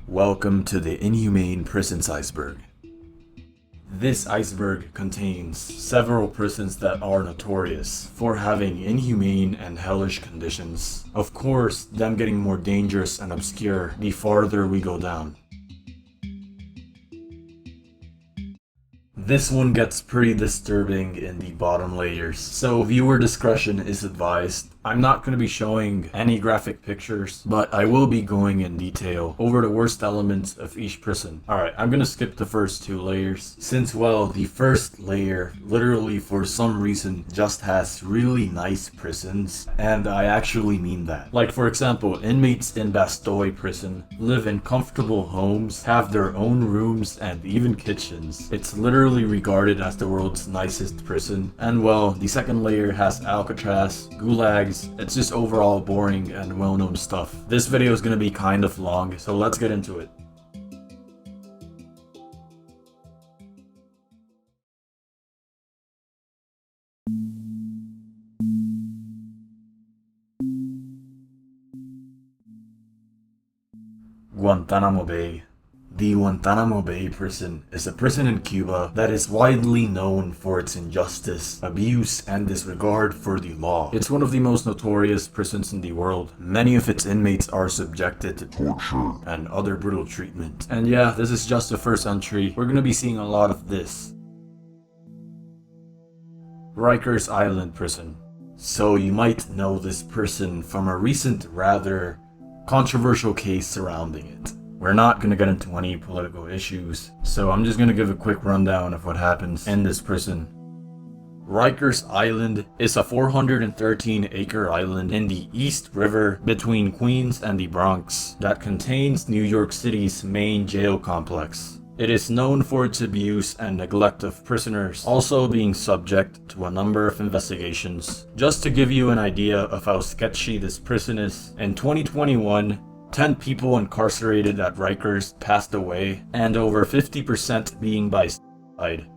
Welcome to the inhumane prisons iceberg. This iceberg contains several prisons that are notorious for having inhumane and hellish conditions. Of course, them getting more dangerous and obscure the farther we go down. This one gets pretty disturbing in the bottom layers, so viewer discretion is advised. I'm not going to be showing any graphic pictures, but I will be going in detail over the worst elements of each prison. Alright, I'm going to skip the first two layers, since well, the first layer literally for some reason just has really nice prisons, and I actually mean that. Like for example, inmates in Bastoy prison live in comfortable homes, have their own rooms and even kitchens. It's literally regarded as the world's nicest prison. And well, the second layer has Alcatraz, gulags. It's just overall boring and well-known stuff. This video is gonna be kind of long, so let's get into it. Guantanamo Bay. The Guantanamo Bay prison is a prison in Cuba that is widely known for its injustice, abuse, and disregard for the law. It's one of the most notorious prisons in the world. Many of its inmates are subjected to torture and other brutal treatment. And yeah, this is just the first entry. We're gonna be seeing a lot of this. Rikers Island Prison. So you might know this prison from a recent, rather controversial case surrounding it. We're not going to get into any political issues, so I'm just going to give a quick rundown of what happens in this prison. Rikers Island is a 413-acre island in the East River between Queens and the Bronx that contains New York City's main jail complex. It is known for its abuse and neglect of prisoners, also being subject to a number of investigations. Just to give you an idea of how sketchy this prison is, in 2021, 10 people incarcerated at Rikers passed away, and over 50% being by suicide.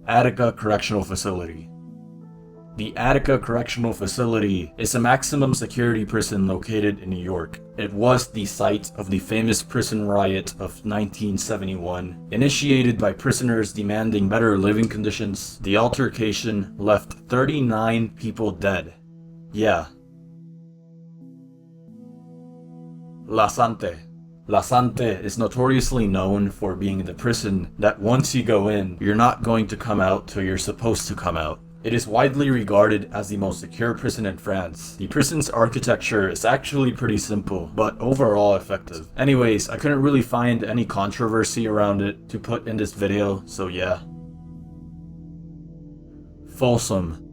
Attica Correctional Facility. The Attica Correctional Facility is a maximum security prison located in New York. It was the site of the famous prison riot of 1971, initiated by prisoners demanding better living conditions. The altercation left 39 people dead. Yeah. La Sante. La Sante is notoriously known for being the prison that once you go in, you're not going to come out till you're supposed to come out. It is widely regarded as the most secure prison in France. The prison's architecture is actually pretty simple, but overall effective. Anyways, I couldn't really find any controversy around it to put in this video, so yeah. Folsom.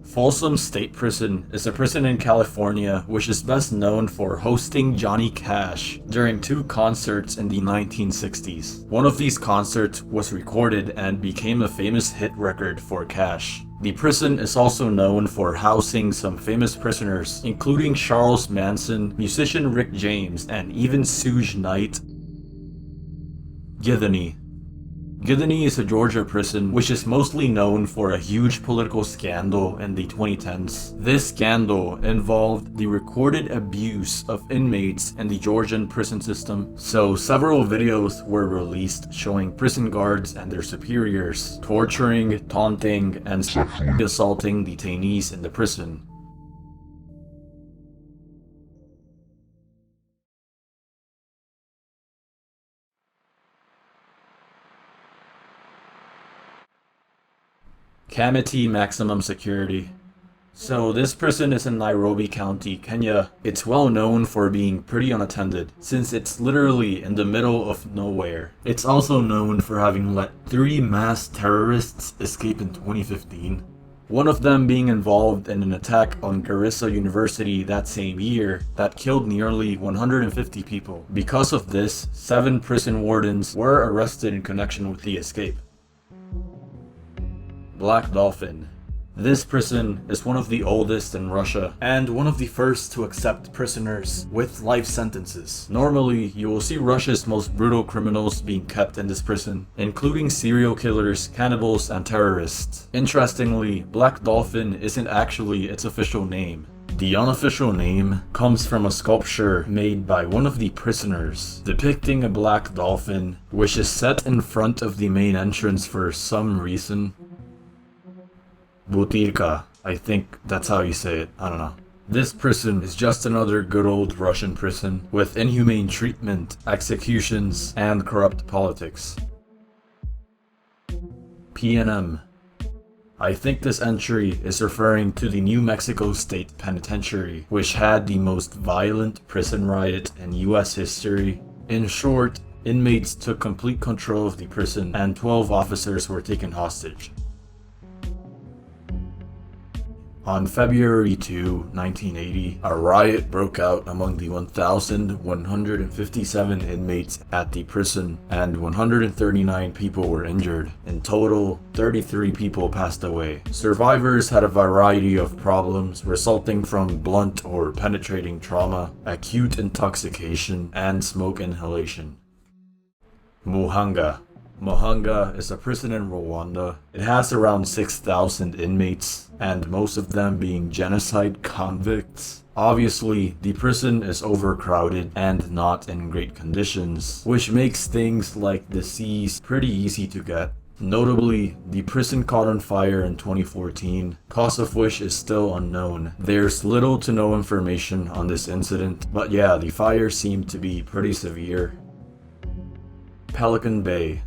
Folsom State Prison is a prison in California which is best known for hosting Johnny Cash during two concerts in the 1960s. One of these concerts was recorded and became a famous hit record for Cash. The prison is also known for housing some famous prisoners, including Charles Manson, musician Rick James, and even Suge Knight. Githany. Githany is a Georgia prison which is mostly known for a huge political scandal in the 2010s. This scandal involved the recorded abuse of inmates in the Georgian prison system, so several videos were released showing prison guards and their superiors torturing, taunting, and sexually assaulting detainees in the prison. Kamiti Maximum Security. So this prison is in Nairobi County, Kenya. It's well known for being pretty unattended, since it's literally in the middle of nowhere. It's also known for having let 3 mass terrorists escape in 2015. One of them being involved in an attack on Garissa University that same year that killed nearly 150 people. Because of this, 7 prison wardens were arrested in connection with the escape. Black Dolphin. This prison is one of the oldest in Russia and one of the first to accept prisoners with life sentences. Normally, you will see Russia's most brutal criminals being kept in this prison, including serial killers, cannibals, and terrorists. Interestingly, Black Dolphin isn't actually its official name. The unofficial name comes from a sculpture made by one of the prisoners depicting a black dolphin, which is set in front of the main entrance for some reason. Butirka, I think that's how you say it, I don't know. This prison is just another good old Russian prison with inhumane treatment, executions, and corrupt politics. PNM. I think this entry is referring to the New Mexico State Penitentiary, which had the most violent prison riot in US history. In short, inmates took complete control of the prison and 12 officers were taken hostage. On February 2, 1980, a riot broke out among the 1,157 inmates at the prison, and 139 people were injured. In total, 33 people passed away. Survivors had a variety of problems resulting from blunt or penetrating trauma, acute intoxication, and smoke inhalation. Muhanga. Muhanga is a prison in Rwanda. It has around 6,000 inmates, and most of them being genocide convicts. Obviously, the prison is overcrowded and not in great conditions, which makes things like disease pretty easy to get. Notably, the prison caught on fire in 2014, cause of which is still unknown. There's little to no information on this incident, but yeah, the fire seemed to be pretty severe. Pelican Bay.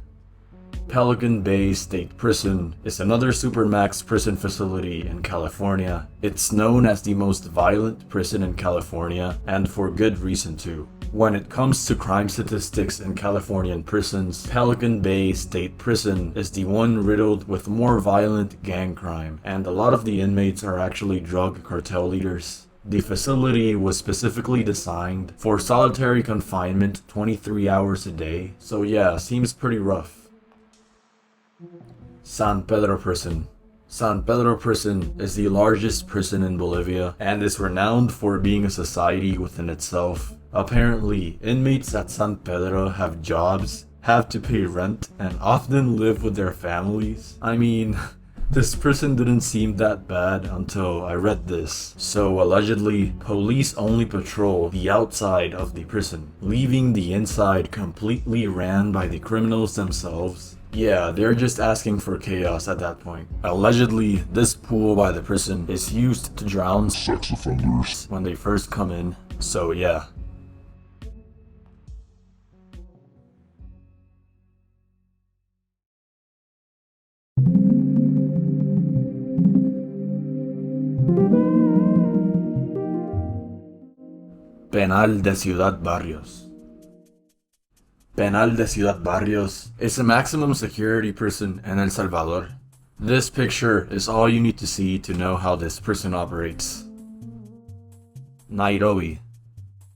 Pelican Bay State Prison is another supermax prison facility in California. It's known as the most violent prison in California, and for good reason too. When it comes to crime statistics in Californian prisons, Pelican Bay State Prison is the one riddled with more violent gang crime, and a lot of the inmates are actually drug cartel leaders. The facility was specifically designed for solitary confinement 23 hours a day, so yeah, seems pretty rough. San Pedro Prison. San Pedro Prison is the largest prison in Bolivia and is renowned for being a society within itself. Apparently, inmates at San Pedro have jobs, have to pay rent, and often live with their families. I mean, this prison didn't seem that bad until I read this. So allegedly, police only patrol the outside of the prison, leaving the inside completely ran by the criminals themselves. Yeah, they're just asking for chaos at that point. Allegedly, this pool by the prison is used to drown sex offenders when they first come in, so yeah. Penal de Ciudad Barrios. Penal de Ciudad Barrios is a maximum security prison in El Salvador. This picture is all you need to see to know how this prison operates. Nairobi.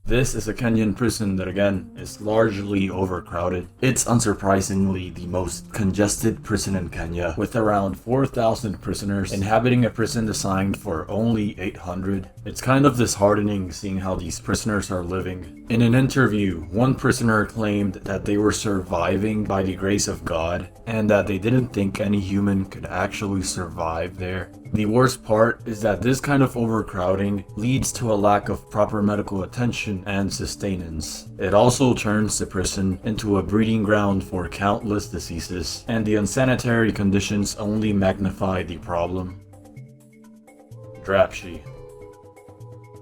This is a Kenyan prison that again is largely overcrowded. It's unsurprisingly the most congested prison in Kenya, with around 4,000 prisoners inhabiting a prison designed for only 800. It's kind of disheartening seeing how these prisoners are living. In an interview, one prisoner claimed that they were surviving by the grace of God, and that they didn't think any human could actually survive there. The worst part is that this kind of overcrowding leads to a lack of proper medical attention and sustenance. It also turns the prison into a breeding ground for countless diseases, and the unsanitary conditions only magnify the problem. Drapchi.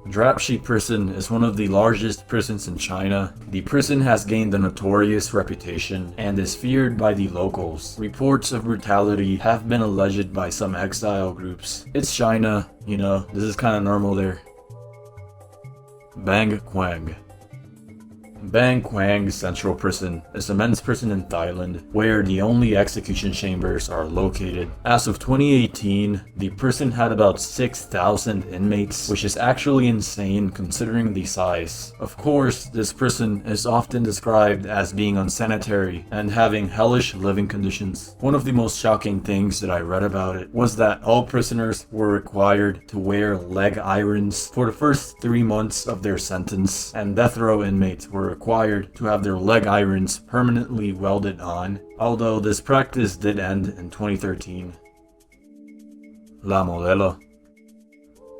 Drapchi Prison is one of the largest prisons in China. The prison has gained a notorious reputation and is feared by the locals. Reports of brutality have been alleged by some exile groups. It's China, you know, this is kinda normal there. Bang Kwang. Bang Kwang Central Prison is a men's prison in Thailand where the only execution chambers are located. As of 2018, the prison had about 6,000 inmates, which is actually insane considering the size. Of course, this prison is often described as being unsanitary and having hellish living conditions. One of the most shocking things that I read about it was that all prisoners were required to wear leg irons for the first 3 months of their sentence, and death row inmates were required to have their leg irons permanently welded on, although this practice did end in 2013. La Modelo.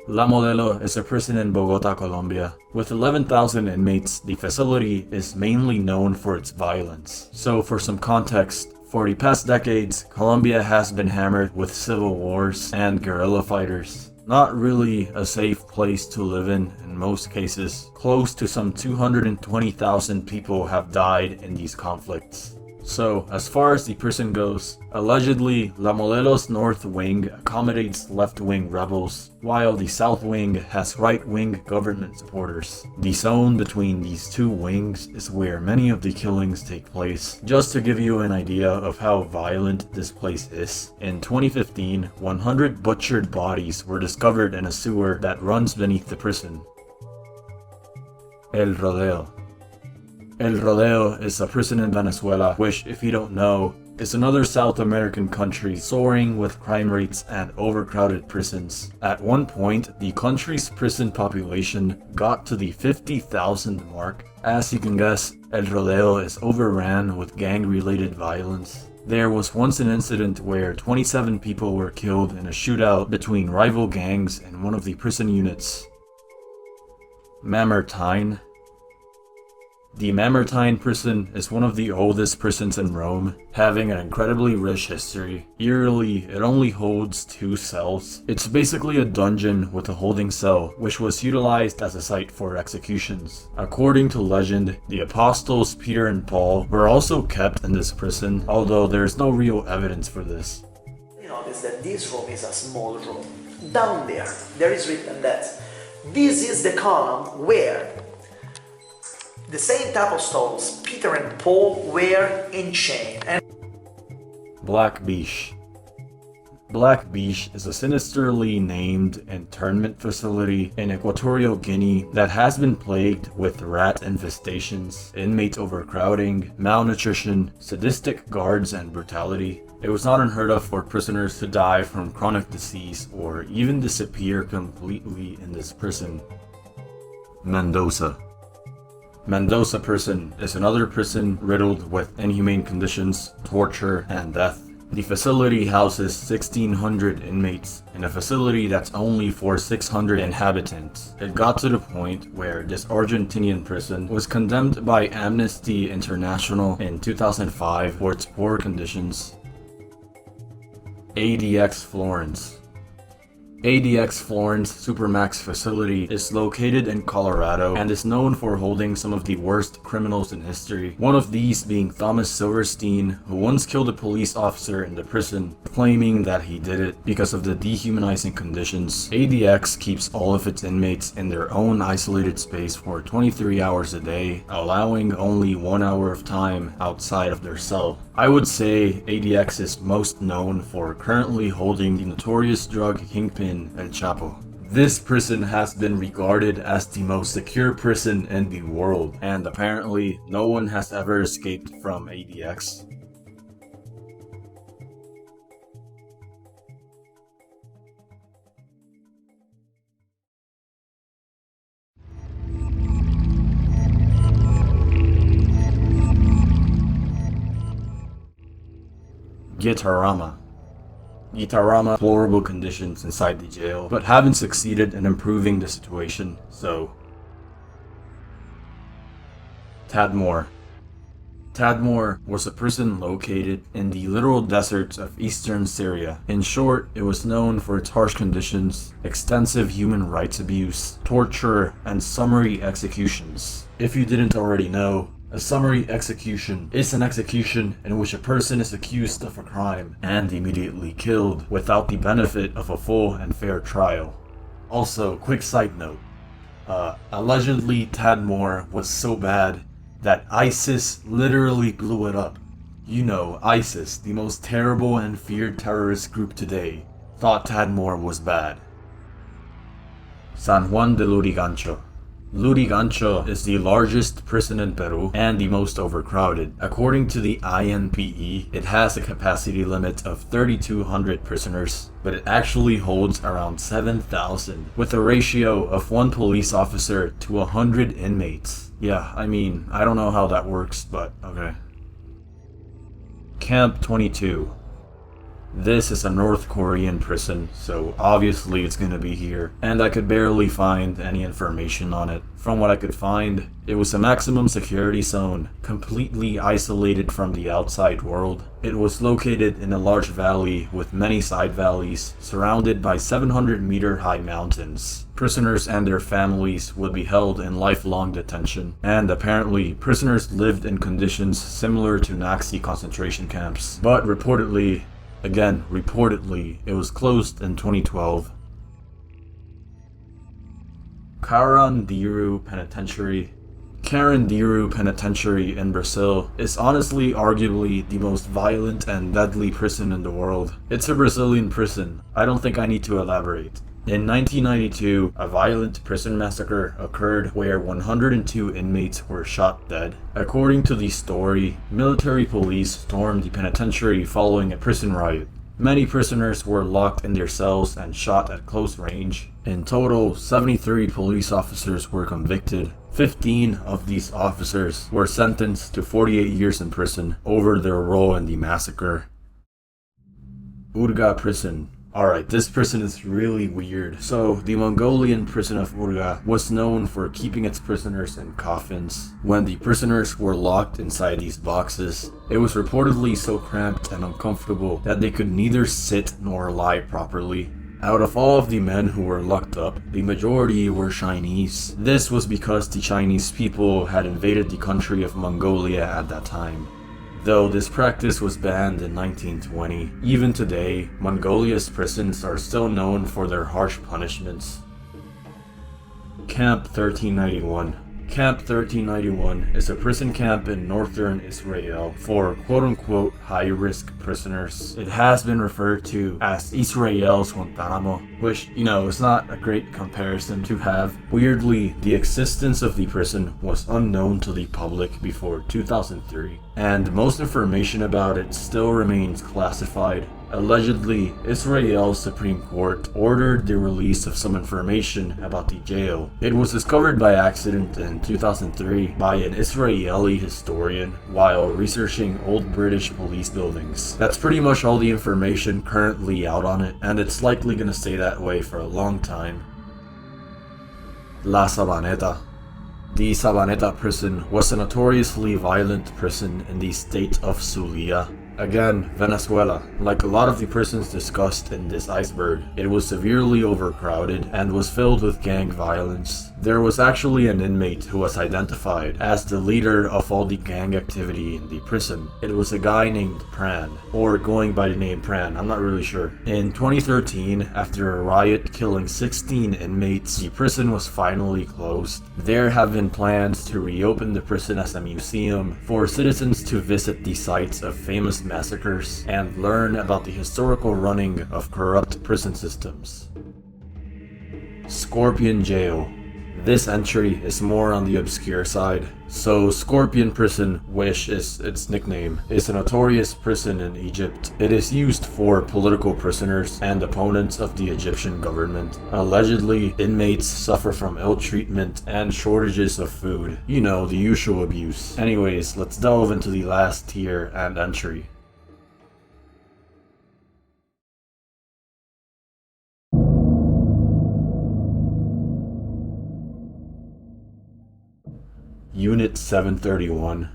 La Modelo is a prison in Bogota, Colombia. With 11,000 inmates, the facility is mainly known for its violence. So for some context, for the past decades, Colombia has been hammered with civil wars and guerrilla fighters. Not really a safe place to live in most cases. Close to some 220,000 people have died in these conflicts. So, as far as the prison goes, allegedly, La Modelo's north wing accommodates left-wing rebels, while the south wing has right-wing government supporters. The zone between these two wings is where many of the killings take place. Just to give you an idea of how violent this place is, in 2015, 100 butchered bodies were discovered in a sewer that runs beneath the prison. El Rodeo. El Rodeo is a prison in Venezuela, which, if you don't know, is another South American country soaring with crime rates and overcrowded prisons. At one point, the country's prison population got to the 50,000 mark. As you can guess, El Rodeo is overran with gang-related violence. There was once an incident where 27 people were killed in a shootout between rival gangs in one of the prison units. Mamertine. The Mamertine prison is one of the oldest prisons in Rome, having an incredibly rich history. Eerily, it only holds 2 cells. It's basically a dungeon with a holding cell, which was utilized as a site for executions. According to legend, the apostles Peter and Paul were also kept in this prison, although there is no real evidence for this. You notice that this room is a small room. Down there is written that this is the column where the same apostles, Peter and Paul, were in chain. Black Beach. Black Beach is a sinisterly named internment facility in Equatorial Guinea that has been plagued with rat infestations, inmate overcrowding, malnutrition, sadistic guards, and brutality. It was not unheard of for prisoners to die from chronic disease or even disappear completely in this prison. Mendoza. Mendoza prison is another prison riddled with inhumane conditions, torture, and death. The facility houses 1,600 inmates in a facility that's only for 600 inhabitants. It got to the point where this Argentinian prison was condemned by Amnesty International in 2005 for its poor conditions. ADX Florence. ADX Florence Supermax facility is located in Colorado and is known for holding some of the worst criminals in history. One of these being Thomas Silverstein, who once killed a police officer in the prison, claiming that he did it because of the dehumanizing conditions. ADX keeps all of its inmates in their own isolated space for 23 hours a day, allowing only 1 hour of time outside of their cell. I would say ADX is most known for currently holding the notorious drug kingpin El Chapo. This prison has been regarded as the most secure prison in the world, and apparently no one has ever escaped from ADX. Gitarama. Gitarama, deplorable conditions inside the jail, but haven't succeeded in improving the situation, so... Tadmor. Tadmor was a prison located in the literal deserts of eastern Syria. In short, it was known for its harsh conditions, extensive human rights abuse, torture, and summary executions. If you didn't already know, a summary execution is an execution in which a person is accused of a crime and immediately killed without the benefit of a full and fair trial. Also, quick side note, allegedly Tadmor was so bad that ISIS literally blew it up. You know, ISIS, the most terrible and feared terrorist group today, thought Tadmor was bad. San Juan de Lurigancho. Lurigancho is the largest prison in Peru and the most overcrowded. According to the INPE, it has a capacity limit of 3,200 prisoners, but it actually holds around 7,000, with a ratio of 1 police officer to 100 inmates. Yeah, I mean, I don't know how that works, but okay. Camp 22. This is a North Korean prison, so obviously it's gonna be here, and I could barely find any information on it. From what I could find, it was a maximum security zone, completely isolated from the outside world. It was located in a large valley with many side valleys, surrounded by 700-meter high mountains. Prisoners and their families would be held in lifelong detention, and apparently prisoners lived in conditions similar to Nazi concentration camps. But reportedly, it was closed in 2012. Carandiru Penitentiary in Brazil is honestly arguably the most violent and deadly prison in the world. It's a Brazilian prison. I don't think I need to elaborate. In 1992, a violent prison massacre occurred where 102 inmates were shot dead. According to the story, military police stormed the penitentiary following a prison riot. Many prisoners were locked in their cells and shot at close range. In total, 73 police officers were convicted. 15 of these officers were sentenced to 48 years in prison over their role in the massacre. Urga Prison. Alright, this prison is really weird. So, the Mongolian prison of Urga was known for keeping its prisoners in coffins. When the prisoners were locked inside these boxes, it was reportedly so cramped and uncomfortable that they could neither sit nor lie properly. Out of all of the men who were locked up, the majority were Chinese. This was because the Chinese people had invaded the country of Mongolia at that time. Though this practice was banned in 1920, even today, Mongolia's prisons are still known for their harsh punishments. Camp 1391. Camp 1391 is a prison camp in northern Israel for quote-unquote high-risk prisoners. It has been referred to as Israel's Guantanamo, which, is not a great comparison to have. Weirdly, the existence of the prison was unknown to the public before 2003, and most information about it still remains classified. Allegedly, Israel's Supreme Court ordered the release of some information about the jail. It was discovered by accident in 2003 by an Israeli historian while researching old British police buildings. That's pretty much all the information currently out on it, and it's likely gonna stay that way for a long time. La Sabaneta. The Sabaneta prison was a notoriously violent prison in the state of Zulia. Again, Venezuela. Like a lot of the prisons discussed in this iceberg, it was severely overcrowded and was filled with gang violence. There was actually an inmate who was identified as the leader of all the gang activity in the prison. It was a guy named Pran, or going by the name Pran, I'm not really sure. In 2013, after a riot killing 16 inmates, the prison was finally closed. There have been plans to reopen the prison as a museum for citizens to visit the sites of famous massacres and learn about the historical running of corrupt prison systems. Scorpion Jail. This entry is more on the obscure side. So, Scorpion Prison, which is its nickname, is a notorious prison in Egypt. It is used for political prisoners and opponents of the Egyptian government. Allegedly, inmates suffer from ill treatment and shortages of food. The usual abuse. Anyways, let's delve into the last tier and entry. Unit 731.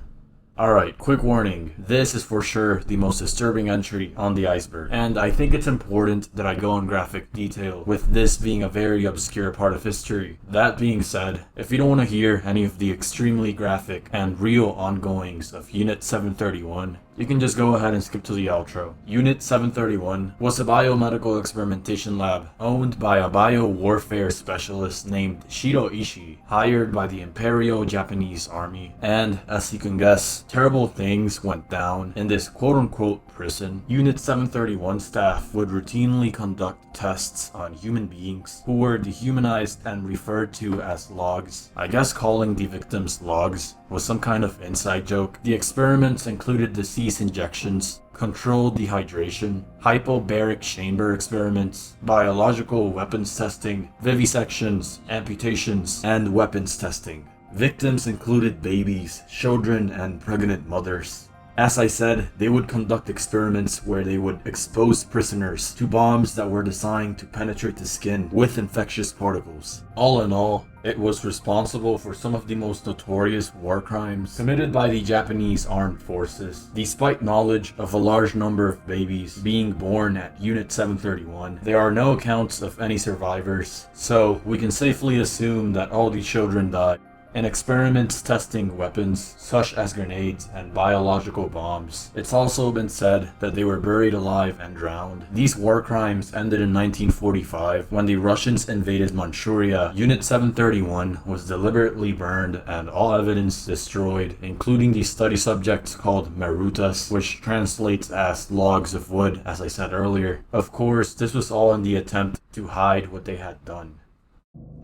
Alright, quick warning, this is for sure the most disturbing entry on the iceberg, and I think it's important that I go in graphic detail, with this being a very obscure part of history. That being said, if you don't want to hear any of the extremely graphic and real ongoings of Unit 731, you can just go ahead and skip to the outro. Unit 731 was a biomedical experimentation lab owned by a bio-warfare specialist named Shiro Ishii, hired by the Imperial Japanese Army. And, as you can guess, terrible things went down in this quote-unquote prison. Unit 731 staff would routinely conduct tests on human beings who were dehumanized and referred to as logs. I guess calling the victims logs was some kind of inside joke. The experiments included disease injections, controlled dehydration, hypobaric chamber experiments, biological weapons testing, vivisections, amputations, and weapons testing. Victims included babies, children, and pregnant mothers. As I said, they would conduct experiments where they would expose prisoners to bombs that were designed to penetrate the skin with infectious particles. All in all, it was responsible for some of the most notorious war crimes committed by the Japanese armed forces. Despite knowledge of a large number of babies being born at Unit 731, there are no accounts of any survivors, so we can safely assume that all the children died in experiments testing weapons such as grenades and biological bombs. It's also been said that they were buried alive and drowned. These war crimes ended in 1945 when the Russians invaded Manchuria. Unit 731 was deliberately burned and all evidence destroyed, including the study subjects called Marutas, which translates as logs of wood, as I said earlier. Of course, this was all in the attempt to hide what they had done.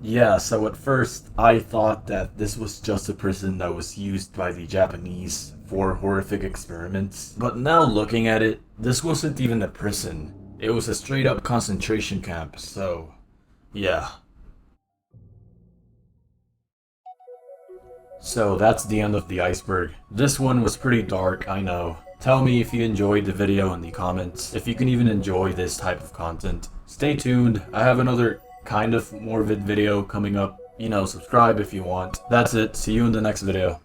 Yeah, so at first, I thought that this was just a prison that was used by the Japanese for horrific experiments. But now looking at it, this wasn't even a prison. It was a straight up concentration camp, so yeah. So that's the end of the iceberg. This one was pretty dark, I know. Tell me if you enjoyed the video in the comments, if you can even enjoy this type of content. Stay tuned, I have another kind of morbid video coming up. You know, subscribe if you want. That's it, see you in the next video.